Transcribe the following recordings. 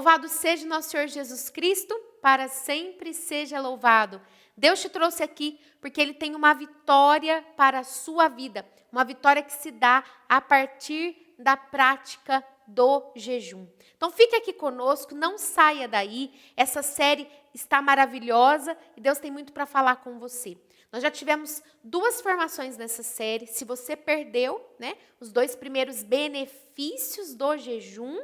Louvado seja nosso Senhor Jesus Cristo, para sempre seja louvado. Deus te trouxe aqui porque Ele tem uma vitória para a sua vida. Uma vitória que se dá a partir da prática do jejum. Então fique aqui conosco, não saia daí. Essa série está maravilhosa e Deus tem muito para falar com você. Nós já tivemos 2 formações nessa série. Se você perdeu, né, os 2 primeiros benefícios do jejum,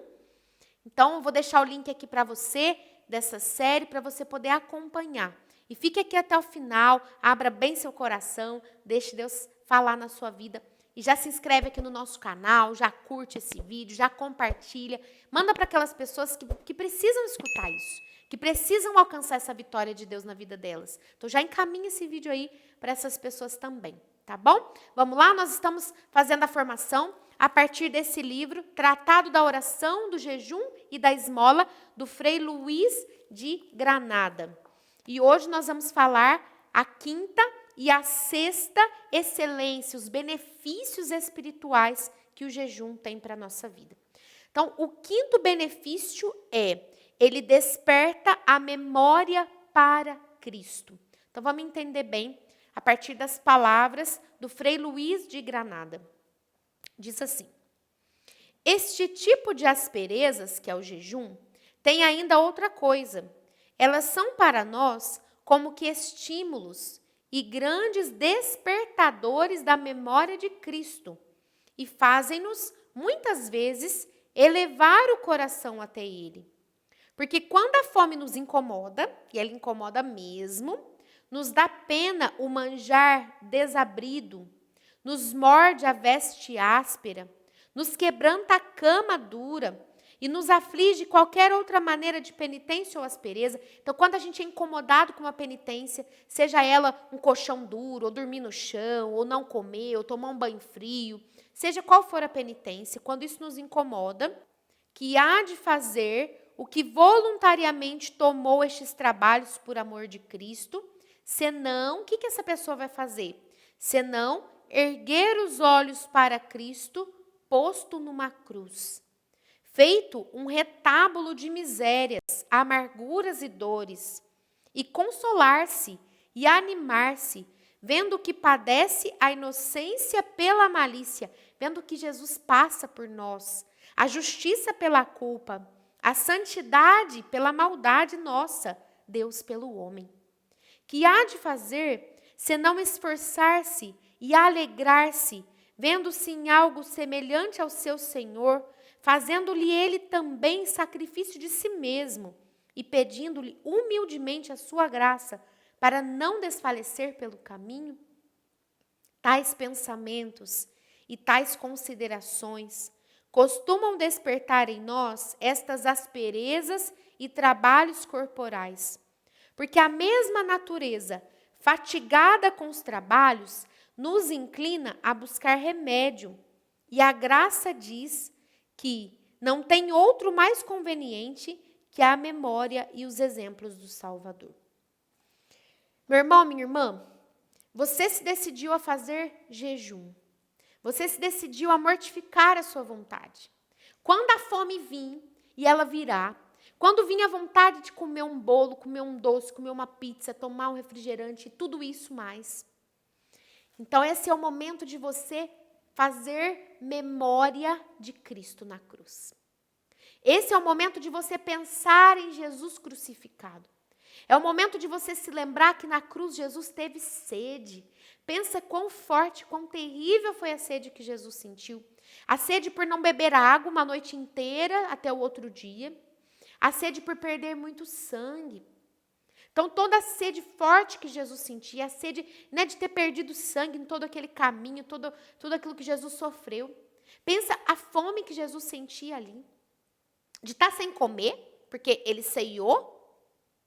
então eu vou deixar o link aqui para você dessa série para você poder acompanhar. E fique aqui até o final, abra bem seu coração, deixe Deus falar na sua vida. E já se inscreve aqui no nosso canal, já curte esse vídeo, já compartilha. Manda para aquelas pessoas que precisam escutar isso, que precisam alcançar essa vitória de Deus na vida delas. Então já encaminha esse vídeo aí para essas pessoas também, tá bom? Vamos lá, nós estamos fazendo a formação a partir desse livro, Tratado da Oração, do Jejum e da Esmola, do Frei Luís de Granada. E hoje nós vamos falar a 5ª e a 6ª excelência, os benefícios espirituais que o jejum tem para a nossa vida. Então, o 5º benefício ele desperta a memória para Cristo. Então, vamos entender bem a partir das palavras do Frei Luís de Granada. Diz assim: este tipo de asperezas, que é o jejum, tem ainda outra coisa. Elas são para nós como que estímulos e grandes despertadores da memória de Cristo e fazem-nos, muitas vezes, elevar o coração até Ele. Porque quando a fome nos incomoda, e ela incomoda mesmo, nos dá pena o manjar desabrido, nos morde a veste áspera, nos quebranta a cama dura e nos aflige qualquer outra maneira de penitência ou aspereza. Então, quando a gente é incomodado com uma penitência, seja ela um colchão duro, ou dormir no chão, ou não comer, ou tomar um banho frio, seja qual for a penitência, quando isso nos incomoda, que há de fazer o que voluntariamente tomou estes trabalhos por amor de Cristo, senão, o que essa pessoa vai fazer? Senão, erguer os olhos para Cristo, posto numa cruz, feito um retábulo de misérias, amarguras e dores, e consolar-se e animar-se, vendo que padece a inocência pela malícia, vendo que Jesus passa por nós, a justiça pela culpa, a santidade pela maldade nossa, Deus pelo homem. Que há de fazer, senão esforçar-se e alegrar-se, vendo-se em algo semelhante ao seu Senhor, fazendo-lhe ele também sacrifício de si mesmo e pedindo-lhe humildemente a sua graça para não desfalecer pelo caminho? Tais pensamentos e tais considerações costumam despertar em nós estas asperezas e trabalhos corporais, porque a mesma natureza, fatigada com os trabalhos, nos inclina a buscar remédio, e a graça diz que não tem outro mais conveniente que a memória e os exemplos do Salvador. Meu irmão, minha irmã, você se decidiu a fazer jejum. Você se decidiu a mortificar a sua vontade. Quando a fome vir, e ela virá, quando vir a vontade de comer um bolo, comer um doce, comer uma pizza, tomar um refrigerante, tudo isso mais. Então, esse é o momento de você fazer memória de Cristo na cruz. Esse é o momento de você pensar em Jesus crucificado. É o momento de você se lembrar que na cruz Jesus teve sede. Pensa quão forte, quão terrível foi a sede que Jesus sentiu. A sede por não beber água uma noite inteira até o outro dia. A sede por perder muito sangue. Então, toda a sede forte que Jesus sentia, a sede, né, de ter perdido sangue em todo aquele caminho, tudo aquilo que Jesus sofreu. Pensa a fome que Jesus sentia ali. De estar sem comer, porque ele ceiou.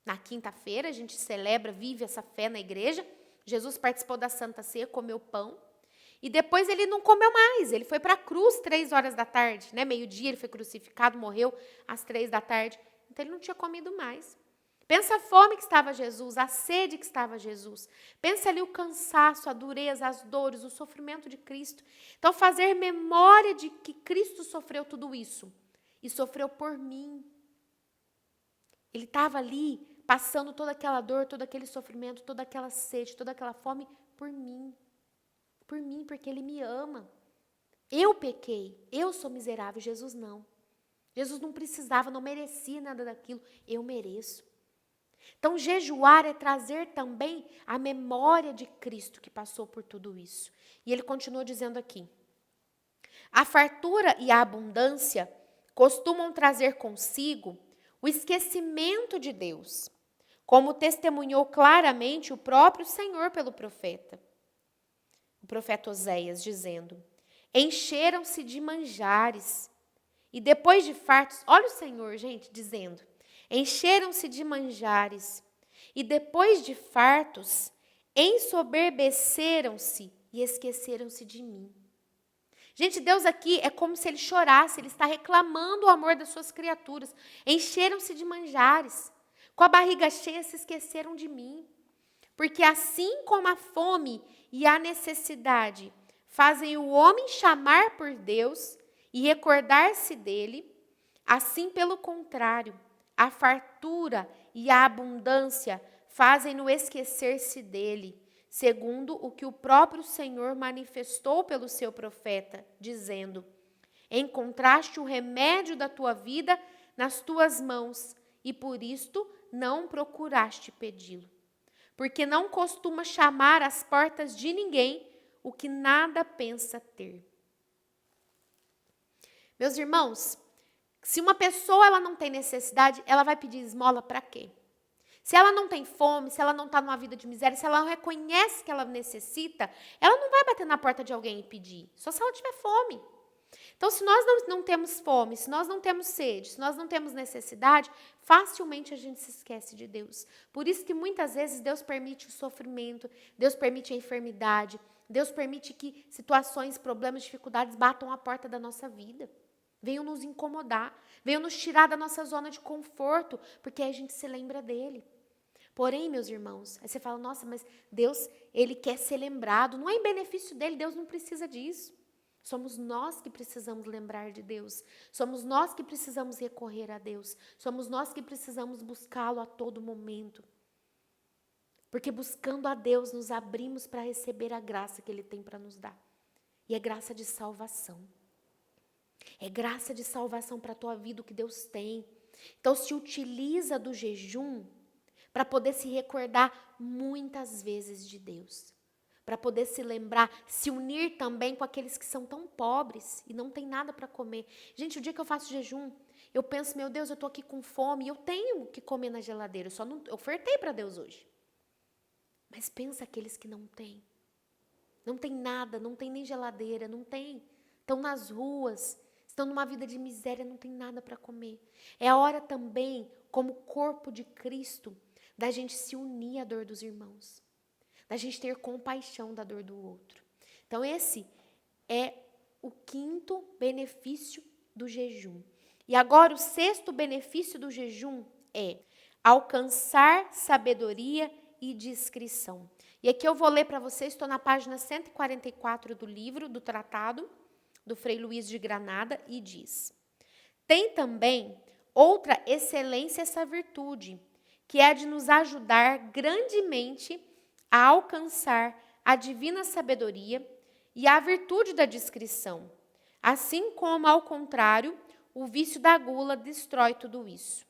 Na quinta-feira, a gente celebra, vive essa fé na igreja. Jesus participou da Santa Ceia, comeu pão. E depois ele não comeu mais. Ele foi para a cruz 3 horas da tarde. Né? Meio-dia ele foi crucificado, morreu às 3 da tarde. Então ele não tinha comido mais. Pensa a fome que estava Jesus, a sede que estava Jesus. Pensa ali o cansaço, a dureza, as dores, o sofrimento de Cristo. Então fazer memória de que Cristo sofreu tudo isso. E sofreu por mim. Ele estava ali, passando toda aquela dor, todo aquele sofrimento, toda aquela sede, toda aquela fome por mim. Por mim, porque Ele me ama. Eu pequei, eu sou miserável, Jesus não. Jesus não precisava, não merecia nada daquilo, eu mereço. Então, jejuar é trazer também a memória de Cristo que passou por tudo isso. E ele continua dizendo aqui: a fartura e a abundância costumam trazer consigo o esquecimento de Deus, como testemunhou claramente o próprio Senhor pelo profeta. O profeta Oséias dizendo: encheram-se de manjares e depois de fartos, olha o Senhor, gente, dizendo: encheram-se de manjares e depois de fartos, ensoberbeceram-se e esqueceram-se de mim. Gente, Deus aqui é como se Ele chorasse, Ele está reclamando o amor das suas criaturas. Encheram-se de manjares, com a barriga cheia se esqueceram de mim. Porque assim como a fome e a necessidade fazem o homem chamar por Deus e recordar-se dele, assim, pelo contrário, a fartura e a abundância fazem-no esquecer-se dele, segundo o que o próprio Senhor manifestou pelo seu profeta, dizendo: encontraste o remédio da tua vida nas tuas mãos, e por isto não procuraste pedi-lo. Porque não costuma chamar às portas de ninguém o que nada pensa ter. Meus irmãos, se uma pessoa ela não tem necessidade, ela vai pedir esmola para quê? Se ela não tem fome, se ela não está numa vida de miséria, se ela não reconhece que ela necessita, ela não vai bater na porta de alguém e pedir, só se ela tiver fome. Então, se nós não temos fome, se nós não temos sede, se nós não temos necessidade, facilmente a gente se esquece de Deus. Por isso que muitas vezes Deus permite o sofrimento, Deus permite a enfermidade, Deus permite que situações, problemas, dificuldades batam a porta da nossa vida. Venham nos incomodar, venham nos tirar da nossa zona de conforto, porque aí a gente se lembra dele. Porém, meus irmãos, aí você fala: nossa, mas Deus, Ele quer ser lembrado. Não é em benefício dele, Deus não precisa disso. Somos nós que precisamos lembrar de Deus. Somos nós que precisamos recorrer a Deus. Somos nós que precisamos buscá-lo a todo momento. Porque buscando a Deus, nos abrimos para receber a graça que Ele tem para nos dar. E é graça de salvação. É graça de salvação para a tua vida o que Deus tem. Então, se utiliza do jejum para poder se recordar muitas vezes de Deus. Para poder se lembrar, se unir também com aqueles que são tão pobres e não tem nada para comer. Gente, o dia que eu faço jejum, eu penso: meu Deus, eu estou aqui com fome, eu tenho o que comer na geladeira, eu só não ofertei para Deus hoje. Mas pensa aqueles que não têm. Não tem nada, não tem nem geladeira, não tem. Estão nas ruas, estão numa vida de miséria, não tem nada para comer. É a hora também, como corpo de Cristo, da gente se unir à dor dos irmãos. Da gente ter compaixão da dor do outro. Então, esse é o quinto benefício do jejum. E agora, o sexto benefício do jejum é alcançar sabedoria e discrição. E aqui eu vou ler para vocês, estou na página 144 do livro, do tratado, do Frei Luís de Granada, e diz: tem também outra excelência essa virtude, que é a de nos ajudar grandemente a alcançar a divina sabedoria e a virtude da discrição, assim como, ao contrário, o vício da gula destrói tudo isso.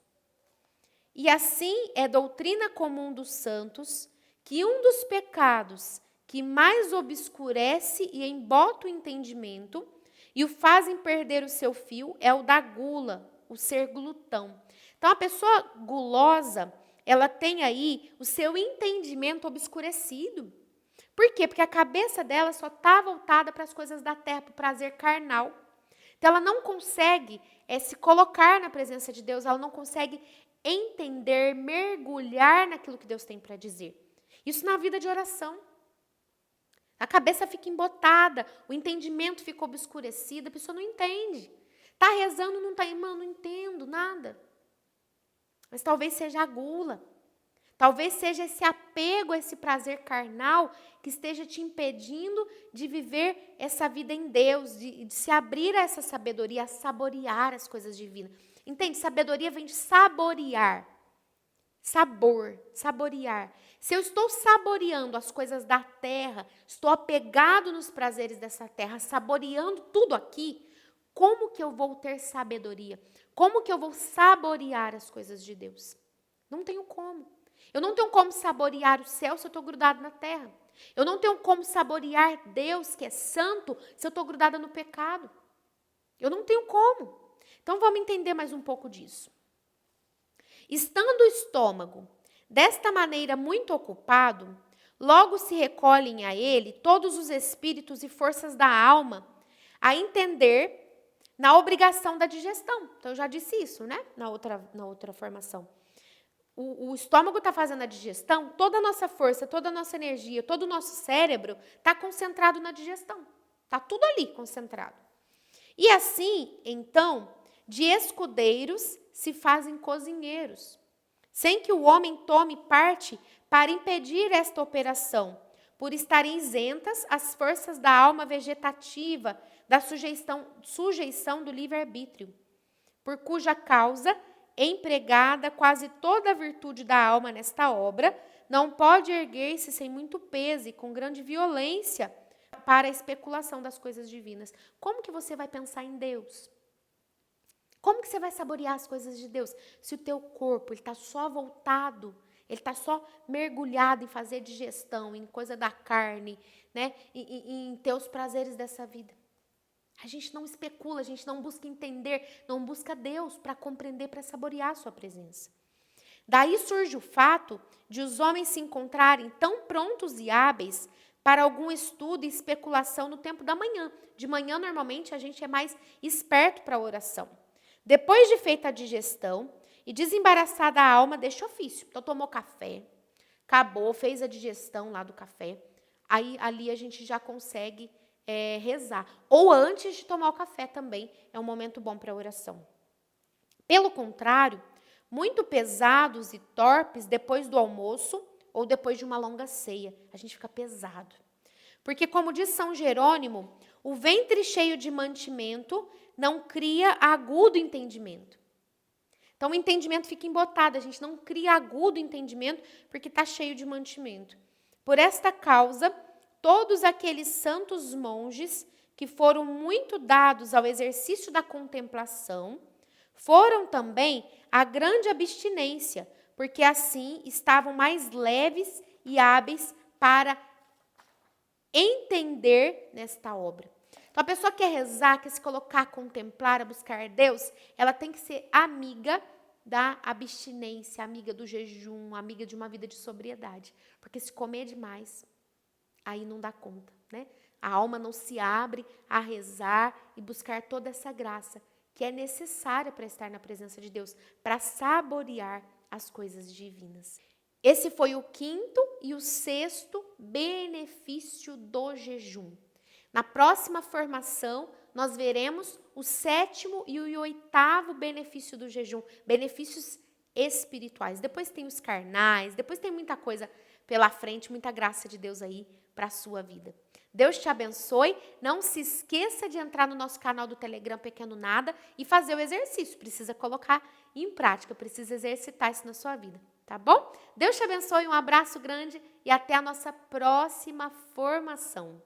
E assim é doutrina comum dos santos que um dos pecados que mais obscurece e embota o entendimento e o fazem perder o seu fio é o da gula, o ser glutão. Então, a pessoa gulosa, ela tem aí o seu entendimento obscurecido. Por quê? Porque a cabeça dela só está voltada para as coisas da terra, para o prazer carnal. Então, ela não consegue se colocar na presença de Deus, ela não consegue entender, mergulhar naquilo que Deus tem para dizer. Isso na vida de oração. A cabeça fica embotada, o entendimento fica obscurecido, a pessoa não entende. Está rezando, não está, irmã, não entendo nada. Mas talvez seja a gula. Talvez seja esse apego a esse prazer carnal que esteja te impedindo de viver essa vida em Deus, de se abrir a essa sabedoria, a saborear as coisas divinas. Entende? Sabedoria vem de saborear. Sabor, saborear. Se eu estou saboreando as coisas da terra, estou apegado nos prazeres dessa terra, saboreando tudo aqui, como que eu vou ter sabedoria? Como que eu vou saborear as coisas de Deus? Não tenho como. Eu não tenho como saborear o céu se eu estou grudado na terra. Eu não tenho como saborear Deus, que é santo, se eu estou grudada no pecado. Eu não tenho como. Então vamos entender mais um pouco disso. Estando o estômago desta maneira muito ocupado, logo se recolhem a ele todos os espíritos e forças da alma a entender na obrigação da digestão. Então, eu já disse isso, né? Na outra formação. O estômago está fazendo a digestão, toda a nossa força, toda a nossa energia, todo o nosso cérebro está concentrado na digestão. Está tudo ali concentrado. E assim, então, de escudeiros se fazem cozinheiros, sem que o homem tome parte para impedir esta operação, por estarem isentas as forças da alma vegetativa da sujeição do livre-arbítrio, por cuja causa, empregada quase toda a virtude da alma nesta obra, não pode erguer-se sem muito peso e com grande violência para a especulação das coisas divinas. Como que você vai pensar em Deus? Como que você vai saborear as coisas de Deus? Se o teu corpo está só voltado, ele está só mergulhado em fazer digestão, em coisa da carne, né? Em ter os prazeres dessa vida. A gente não especula, a gente não busca entender, não busca Deus para compreender, para saborear a sua presença. Daí surge o fato de os homens se encontrarem tão prontos e hábeis para algum estudo e especulação no tempo da manhã. De manhã, normalmente, a gente é mais esperto para a oração. Depois de feita a digestão e desembaraçada a alma deste ofício. Então, tomou café, acabou, fez a digestão lá do café. Aí, ali a gente já consegue rezar. Ou antes de tomar o café também é um momento bom para a oração. Pelo contrário, muito pesados e torpes depois do almoço ou depois de uma longa ceia. A gente fica pesado. Porque, como diz São Jerônimo, o ventre cheio de mantimento não cria agudo entendimento. Então, o entendimento fica embotado. A gente não cria agudo entendimento porque está cheio de mantimento. Por esta causa, todos aqueles santos monges que foram muito dados ao exercício da contemplação foram também a grande abstinência, porque assim estavam mais leves e hábeis para entender nesta obra. Então, a pessoa que quer rezar, quer se colocar a contemplar, a buscar Deus, ela tem que ser amiga da abstinência, amiga do jejum, amiga de uma vida de sobriedade. Porque se comer demais, aí não dá conta, né? A alma não se abre a rezar e buscar toda essa graça que é necessária para estar na presença de Deus, para saborear as coisas divinas. Esse foi o 5º e o 6º benefício do jejum. Na próxima formação, nós veremos o 7º e o 8º benefício do jejum, benefícios espirituais. Depois tem os carnais, depois tem muita coisa pela frente, muita graça de Deus aí para a sua vida. Deus te abençoe. Não se esqueça de entrar no nosso canal do Telegram Pequeno Nada e fazer o exercício. Precisa colocar em prática, precisa exercitar isso na sua vida, tá bom? Deus te abençoe, um abraço grande e até a nossa próxima formação.